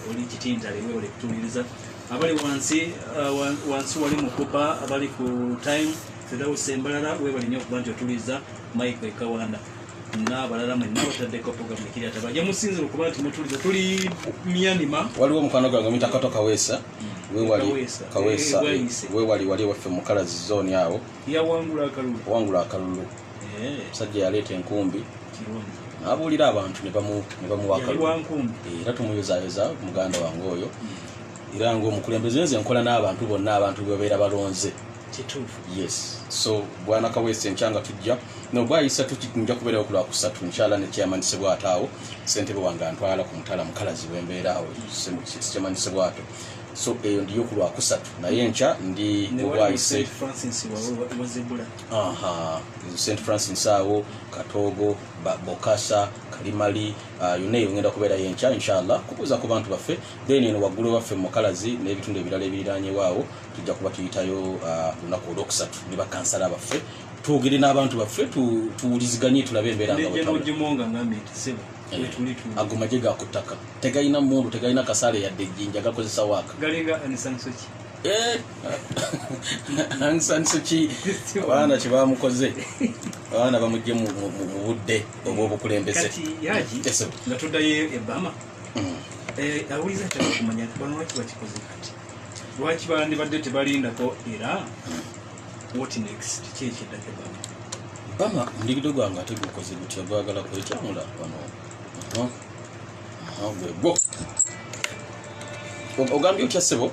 oli kitintale we ole kutuliriza abali wansi wali mukupa abali ku time sedawo sembalala we bali nyo kubanja otuliriza Michael Kawanda n'abalala mwe n'abataddeko program ekiri atabajja musinziro kuba nti mutuliza tuli Myanmar waliwo mukano gwange mitakato Kawesa we wali Kawesa we wali waffe mu Kalazi zone yawo wangula akalulu sajja yaleta enkumbi abulira abantu ne bamuwaka era tumuyozayeza muganda wange oyo era ngo omukulembeze nze nkola n'abantu bonna abantu bebeera balonze kituufu yes so bwana Kawesa enkyanga tujja no bwayisa tujja kubeerawo ku Lwakusatu inshallah ne kyamanyiisibwa ataawo ssentebe wange antwala ku mutala mu Kalazi wembeera awo kyamanyiisibwa ato so eyo ndiyo ku Lwakusatu naye nkya ndi bwayise St Francis awo Katogo Bokasa Kalimali yuneyo ngenda kubeera yenkya inshallah kubuza ku bantu baffe then eno waggulu waffe mu Kalazi n'ebitundu ebirala ebiriraanye waawo tujja kuba tuyitayo lunaku olwokusatu ne bakansala baffe tuwugire n'abantu baffe tuwuliziganye tulabe embeera agumajje gakuttaka tegayina mundu tegayina kasale yadde ejjinja gakozesa waaka ansansuki abaana kyebamukoze abaana bamugye mu budde oba obukulembeze nga tuddayo e Burma awuliza kyakumanya bano lwaki bakikoze kati lwaki bandibadde tebalindako era what next kyekiddako Burma ndigidde gwange ate gukoze gutya gwagala kwekyamula wano ogambye otya ssebo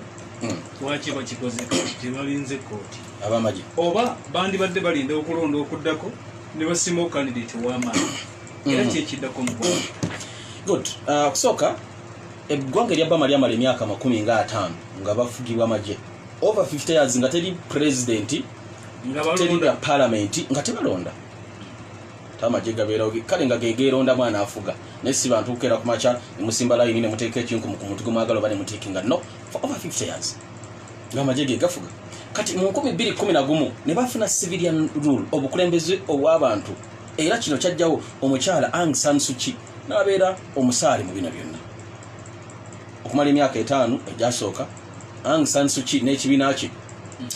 lwaki bakikoze tebalinze kooti abamagye oba bandibadde balinda okulonda okuddako ne basima okandidate w'amaanyi era kyekiddako mu good kusooka eggwanga erya Burma lyamala emyaka 50 nga bafugibwa amagye over 50 years nga teri president nga balonda parliament nga tebalonda tamagye gabeerawo kale nga gegeeronda mwana afuga naye si bantu kukera ku maca ne musimba layini ne muteeka ekinkumu ku muntu gw'omwagala oba ne muteekinga no for over 50 years nga amagye ge gafuga kati mu 2011 ne bafuna civilian rule obukulembeze obw'abantu era kino kyajjawo omukyala Aung San Suu Kyi n'abeera omusaale mu bino byonna okumala emyaka 5 egyasooka Aung San Suu Kyi n'ekibiina kye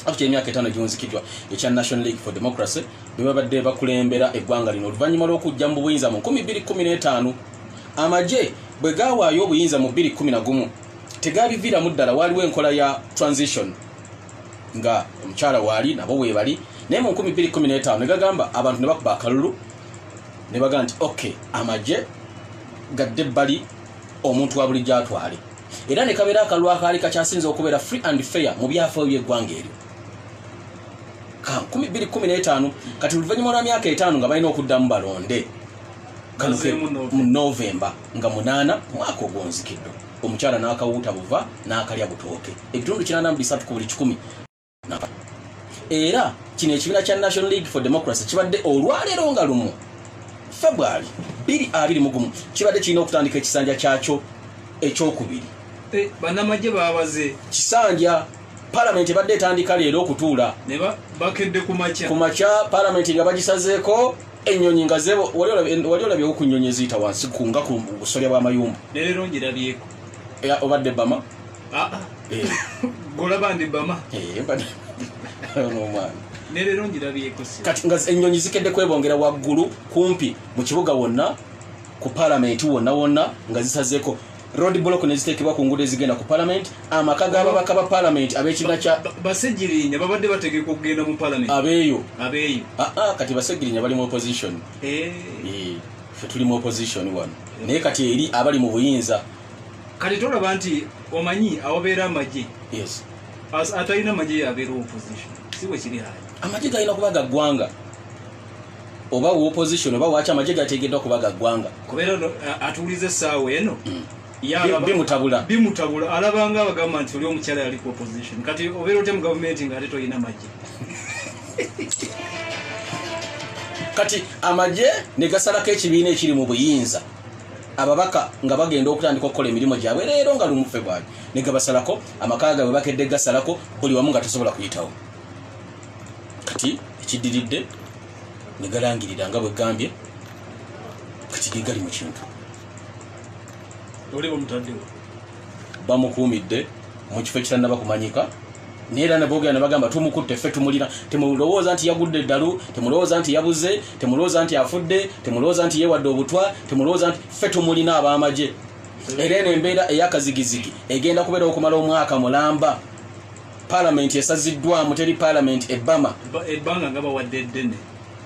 after emyaka 5 gyonzikidwa ekya National League for Democracy bebabadde bakulembera eggwanga lino oluvannyuma lw'okujja mu buyinza mu 2015 amagye bwe gaawaayo obuyinza mu 2011 tegabiviiramu ddala waaliwo enkola ya transition nga omukyala waali nabo bwe bali naye mu 2015 ne gagamba abantu ne bakuba akalulu ne bagamba nti okay amagye gadde ebbali omuntu wa bulijjo atwale era ne kabeera akalulu akaali kakyasinza okubeera free and fair mu byafaayo by'eggwanga eryo ka 2015 kati oluvannyuma lwa myaka 5 nga balina okuddamu balonde mu November nga 8 mwaka ogwonzikiddwa omukyala n'akawuuta buva n'akalya butooke ebitundu 83 ku buli 100 era kino ekibiina kya National League for Democracy kibadde olwaleero nga lumu February 2021 kibadde kirina okutandika ekisanja kyakyo ekyokubiri bannamagye babaze kisanja parliament ebadde etandika leero okutuula ne bakedde ku makya parliament nga bagisazeeko ennyonyi nga zebo wali olabyewo ku nnyonyi eziyita wansi kunga ku busolya bw'amayumba leero ngirabyeko obadde Burma golaba ndi Burma n'omwana leero ngirabyeko kati nga ennyonyi zikedde kwebongera waggulu kumpi mu kibuga wonna ku parliament wonna nga zisazeeko road block neziteekebwa ku nguudo ezigenda ku parliament amaka g'ababaka ba parliament ab'ekibiina kya basegirinya babadde bategeeka okugenda mu parliament abeeyo kati basegirinya bali mu opposition ffe tuli mu opposition wano naye kati eri abali mu buyinza kati tolaba nti omanyi awabeera amagye atalina amagye yabeera opposition si bwe kiri hali amagye galina kuba ga ggwanga oba opposition oba waaki amagye gateegeddwa kuba ga ggwanga kubeera atuuliza essaawa eno bimutabula alabanga abagamba nti oli omukyala yali ku opposition kati obeera ote mu gavumenti nga ate toyina magye kati amagye ne gasalako ekibiina ekiri mu buyinza ababaka nga bagenda okutandika okukola emirimu gyabwe leero nga lumu February ne gabasalako amaka gaabwe bakedde gasalako buli wamu nga tasobola kuyitawo kati ekiddiridde ne galangirira nga bwe gambye kati ge gali mu kintu oli bamutaddewo bamukuumidde mu kifo ekitannaba kumanyika neera nabogera ne bagamba tumukutte ffe tumulina temulowooza nti yagudde eddalu temulowooza nti yabuze temulowooza nti afudde temulowooza nti yeewadde obutwa temulowooza nti ffe tumulina ab'amagye era eno embeera ey'akazigizigi egenda kubeera okumala omwaka mulamba paalamenti esaziddwamu teri paalamenti ebbama ebbanga nga bawadde eddene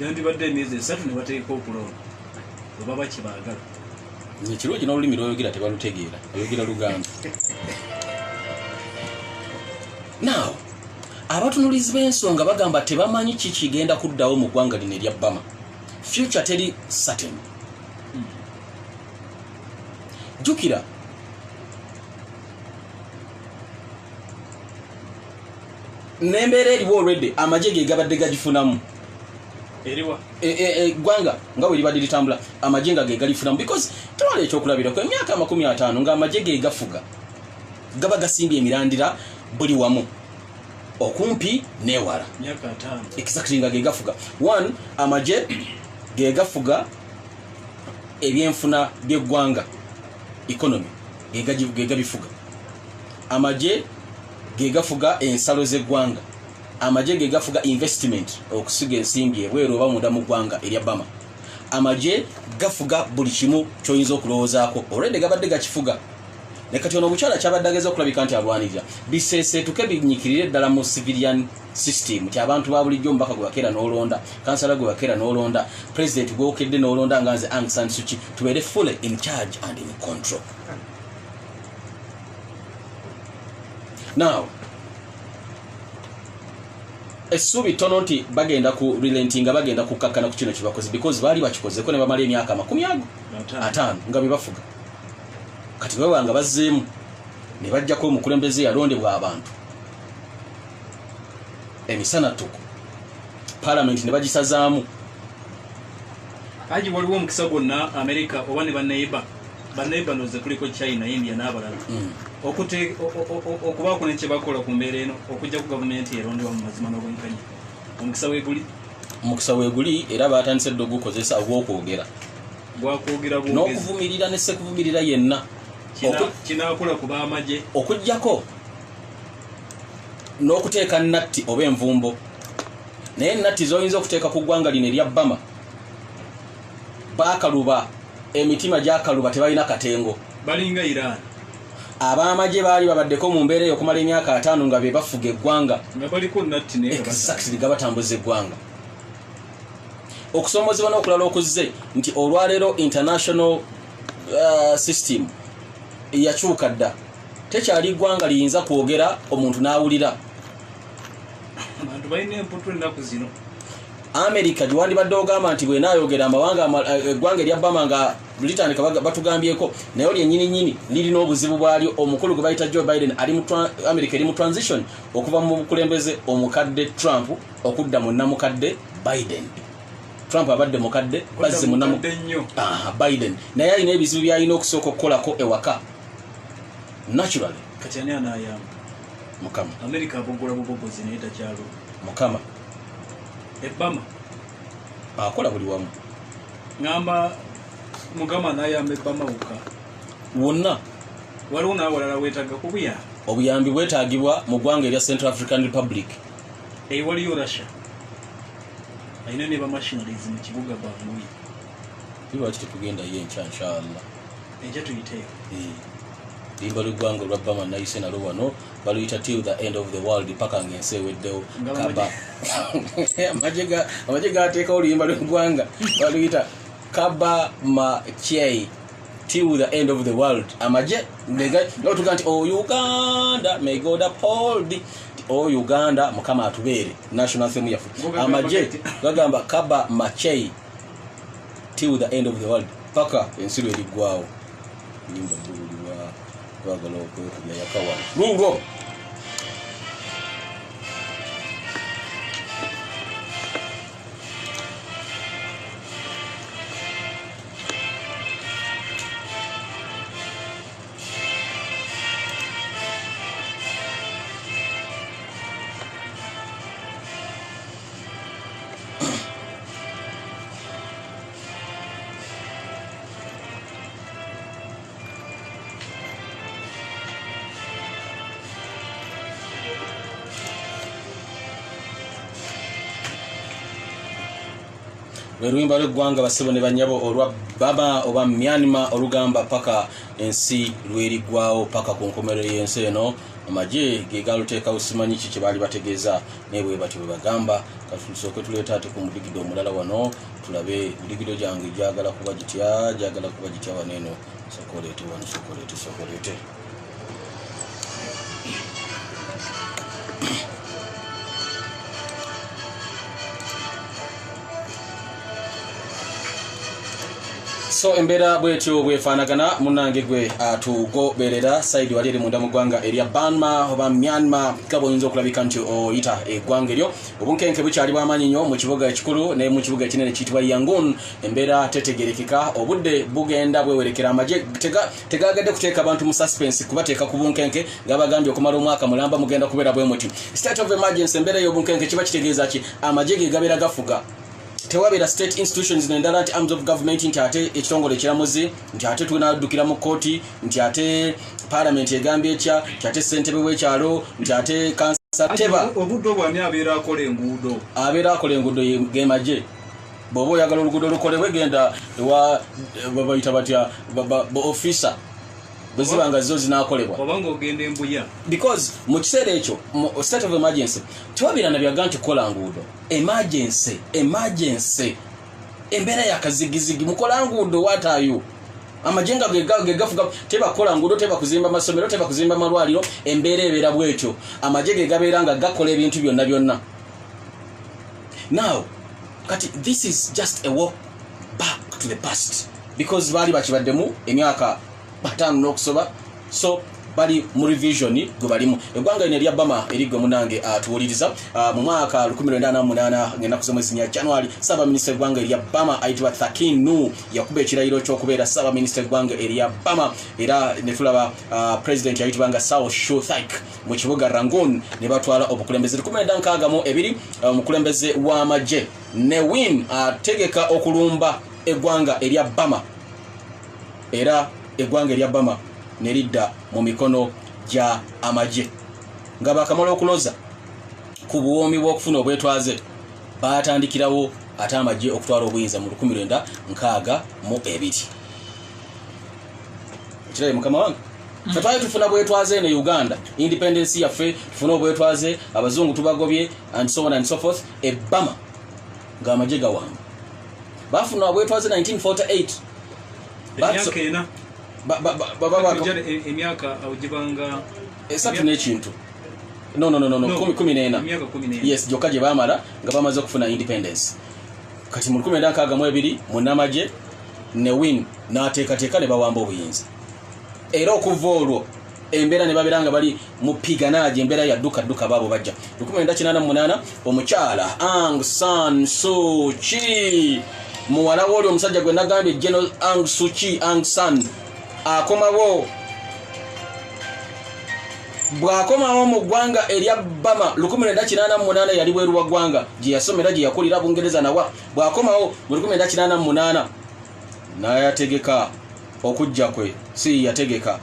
yandibadde emyezi 3 ne bateeka okulonda oba bakibaagala ekirungi n'olulimi lwoyogera tebalutegeera oyogera luganda now abatunulizi b'ensonga bagamba tebamanyi ki kigenda kuddawo mu ggwanga lino erya bbama future teri certain jukira n'embeera eriwo already amagye ge gabadde gagifunamu eriwa ggwanga nga bwe libadde litambula amagye nga ge galifunamu because tewala ekyokulabirako emyaka 50 ng'amagye ge gafuga gaba gasimbye emirandira buli wamu okumpi newala myaka 5 exactly nga ge gafuga one amagye ge gafuga ebyenfuna by'eggwanga economy ge gabifuga amagye ge gafuga ensalo z'eggwanga amagye ge gafuga investment okusiga ensimbi ebweru oba munda mu ggwanga erya bbama amagye gafuga buli kimu ky'oyinza okulowoozaako already gabadde gakifuga ne kati ono omukyala kyabadde ageza okulabika nti alwanirira biseeseetuke binyikirire ddala mu civilian system ti abantu ba bulijjo omubaka gwe bakeera n'olonda kansala gwe bakeera n'olonda president gwokedde n'olonda nga nze Aung San Suu Kyi tubeere fully in charge and in control. Now essuubi ttono nti bagenda ku relentinga bagenda kukakkana ku kino kibakoze because baali bakikozeko ne bamala emyaka 50 nga bebafuga kati babanga bazzeemu ne bajjako omukulembeze yalondebwa abantu emisana tuku parliament ne bagisazaamu aji waliwo omukisa gwonna America oba ne banneiba noze kuliko China India n'abalala okubaako nekye bakola ku mbeera eno okujja ku gavumenti erondebwa mu mazima n'obwenkanya omukisa weeguli era batandise dde ogukozesa ogw'okwogera n'okuvumirira ne sekuvumirira yenna kinaakola ku b'amagye okujjako n'okuteeka natti oba envumbo naye natti z'oyinza okuteeka ku ggwanga lino erya bbama baakaluba emitima gyakaluba tebalina katengo balinga Iran ab'amagye baali babaddeko mu mbeera ey'okumala emyaka 5 nga be bafuga eggwanga nga baliko natti naye exactly nga batambuza eggwanga okusoomozebwa n'okulala okuzze nti olwaleero international system yakyuka dda tekyali ggwanga liyinza kwogera omuntu n'awulira abantu balina emputu ennaku zino America giwandibadde ogamba nti bwenaayogera amawanga eggwanga erya bbama nga litandika batugambyeko naye oli ennyini lirina obuzibu bwalyo omukulu gwe bayita Joe Biden America eri mu transition okuva mu bukulembeze omukadde Trump okudda mu nnamukadde Biden. Trump abadde mukadde bazze mu Biden naye alina ebizibu byalina okusooka okukolako ewaka naturally kati ani anaayamba mukama America abogola bubogozi naye takyalo mukama ebbama akola buli wamu ngamba mugama naayamba ebbama wokka wonna waliwo n'awalala weetaaga kubuyamba obuyambi bwetaagibwa mu ggwanga erya Central African Republic waliyo Russia ayina ne bamachineries mu kibuga banguye lwaki tetugenda ye enkya inshallah enkya tuyiteyo limba lw'eggwanga olwa bbama nayise nalwo wano baluyita till the end of the world paka ng'ensi eweddewo kaba amagye gateekawo oluyimba lw'eggwanga baluyita kaba machei till the end of the world amagye notuga nti Uganda may God uphold Uganda mukama atubeere national theme yafu amagye gagamba kaba machei till the end of the world paka ensi lweriggwawo nyimba bululiwa twagala okwekubya yakawa lungo lw'oluyimba lw'eggwanga basebo ne banyabo olwa Burma oba Myanmar olugamba paka ensi lweriggwawo paka ku nkomerero y'ensi eno. Amagye ge galuteekawo simanyi ki kye baali bategeeza naye bwe batyo bwe bagamba. Katusooke tuleeta ate ku mudigido omulala wano tulabe mudigido gyange gyagala kuba gitya wano eno. Sokoleete wano sokoleete. So embeera bwetyo bwefaanagana munnange gwe atugoberera side wali eri munda mu ggwanga erya Burma oba Myanmar gabo oyinza okulabika nti oyita eggwanga eryo. Obunkenke bukyali bw'amaanyi nnyo mu kibuga ekikulu ne mu kibuga ekinene kiyitibwa Yangon. Embeera tetegerekeka, obudde bugenda bwewerekera. Amagye tegaagadde kuteeka abantu mu suspense kubateeka ku bunkenke ng'abagambye okumala omwaka mulamba mugenda kubeera bwe muti. State of emergency, embeera y'obunkenke kiba kitegeeza ki? Amagye ge gabeera gafuga. Tewabera state institutions n'endala nti arms of government nti ate ekitongole ekiramuzi nti ate tunaddukira mu kooti nti ate parliament egambye ekya nti ate ssentebe w'ekyalo nti ate kansa teba. Obudde obwani abeera akola enguudo gemagye. Bw'oba oyagala oluguudo lukolebwe genda ewa babayita batya officer bwezibanga zo zinaakolebwa obanga ogenda embuya, because mu kiseera ekyo mu state of emergency tewabira na byaga nti kola nguudo. Emergency embeera yakazigizigi mukola nguudo watayo. Amajenga gegafuga tebakola nguudo, teba kuzimba masomero, teba kuzimba malwaliro. Embeera ebeera bwetyo. Amagye ge gabeera nga gakola ebintu byonna. Now kati this is just a walk back to the past because bali bakibaddemu emyaka 5 n'okusoba, so bali mu revision gwe balimu. Eggwanga lino erya Burma erigwe munange atuwuliriza mu mwaka 1988 ngenda kusoma mwezi January Ssaabaminisita eggwanga erya Burma ayitibwa Thakinu yakuba ekirayiro ky'okubeera Ssaabaminisita eggwanga erya Burma, era ne tulaba president yayitibwanga Sao Shu Thaik mu kibuga Rangoon ne batwala obukulembeze 1962. Omukulembeze w'amagye ne win ategeka okulumba eggwanga erya Burma, era eggwanga erya Burma neridda mu mikono gya amagye. Nga bakamala okuloza ku buwoomi bw'okufuna obwetwaze batandikirawo ate amagye okutwala obuyinza mu 1962. Ekirayi mukama wange twali tufuna bwetwaze ne Uganda, independence yaffe tufuna obwetwaze, abazungu tubagobye and so on and so forth. Burma nga amagye gawamba bafuna obwetwaze 1948. Emyaka awujibanga esatu n'ekintu no 14. Yes, joka gye baamala nga bamaze okufuna independence. Kati mu 1962 munnamagye ne win n'ateekateeka ne bawamba obuyinza, era okuva olwo embeera ne babeera nga bali mu piganaaje, embeera yadduka baabo bajja 1988. Omukyala Aung San Suu Kyi, muwala w'oli omusajja gwe nagambye General Aung Suu Kyi, Aung San akomawo bw'akomawo mu ggwanga erya Burma 1988 yali bweru wa ggwanga gye yasomera gye yakulira Bungereza nawa. Bw'akomawo mu 1988 n'ayategeka okujja kwe, si yategeka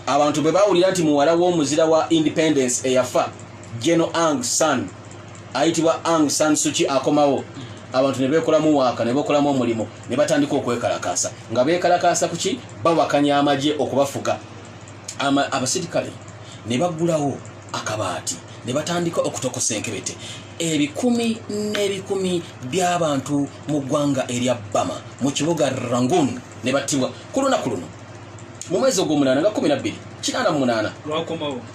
abantu bwe bawulira nti muwala w'omuzira wa independence eyafa General Aung San ayitibwa Aung San Suu Kyi akomawo, abantu ne beekolamu waaka ne bekolamu omulimu ne batandika okwekalakaasa. Nga beekalakaasa ku ki? Bawakanya amagye okubafuga. Abasirikale ne baggulawo akabaati ne batandika okutokosa enkebete. Ebikumi n'ebikumi by'abantu mu ggwanga erya Burma mu kibuga Rangoon ne battibwa ku lunaku luno mu mwezi ogw'omunaana nga 12 88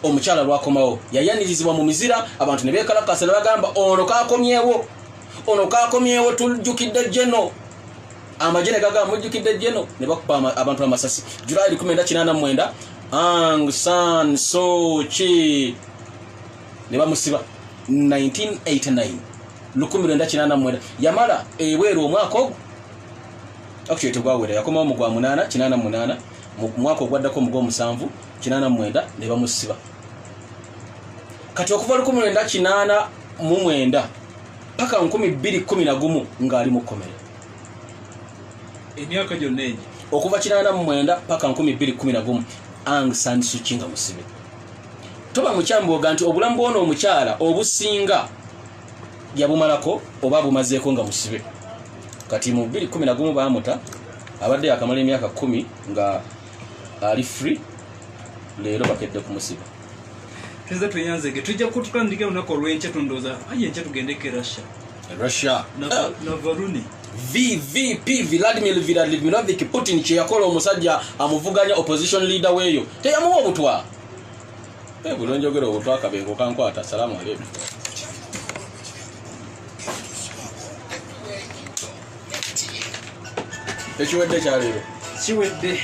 omukyala lwakomawo yayanirizibwa mu mizira. Abantu ne beekalakaasa ne bagamba ono kakomyewo tujjukidde jeno. Amagye ne gagamba mujjukidde jeno ne bakupa abantu amasasi. July 1989 Aung San Suu Kyi ne bamusiba 1989 1989 yamala eweeru omwaka ogwo actually tegwawera, yakomawo mu gwa 8 88 mu mwaka ogwaddako mu gw'omusanvu 89 ne bamusiba. Kati okuva 1989 paka 2011 ng'ali mu kkomera. Emyaka gyonna egyo okuva 89 paka 2011 Aung San Suu Kyi nga musibe. Toba mukyamboga nti obulamu bw'ono omukyala obusinga yabumalako oba bumazeeko nga musibe. kati mu 2011 bamuta abadde akamala emyaka 10 nga ali free leero bakedde kumusiba. Teza tuyanzege tujja kutandika lunako lw'enkya tundoza aye enkya tugendeke Russia na Varuni VVP Vladimir Vladimirovich Putin kye yakola omusajja amuvuganya opposition leader weeyo teyamuwa obutwa bulonjogera obutwa akabengo kankwata. Salamu alaykum. Ekiwedde kyaleero kiwedde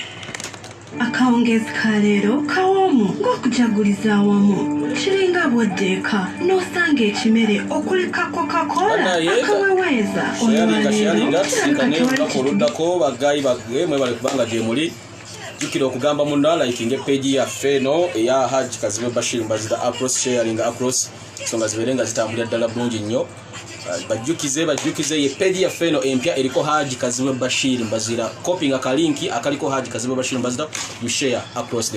akawungezi ka leero kawomu ng'okujaguliza awamu kiringa bwoddeeka n'osanga ekimere okuleka Coca-Cola akaweweeza olwaleero kirabika oluddako bagayi bagwe mwebale kubanga gye muli jukira okugamba muno liking page yaffe eno eya Hajji Kazibwe Bashir Mbaziira across sharing across songa ziberenga zitambulira ddala bulungi nnyo. Bajjukize ye page yaffe eno empya eriko Hajji Kazibwe Bashir Mbaziira copying akalinki akaliko Hajji Kazibwe Bashir Mbaziira you share across the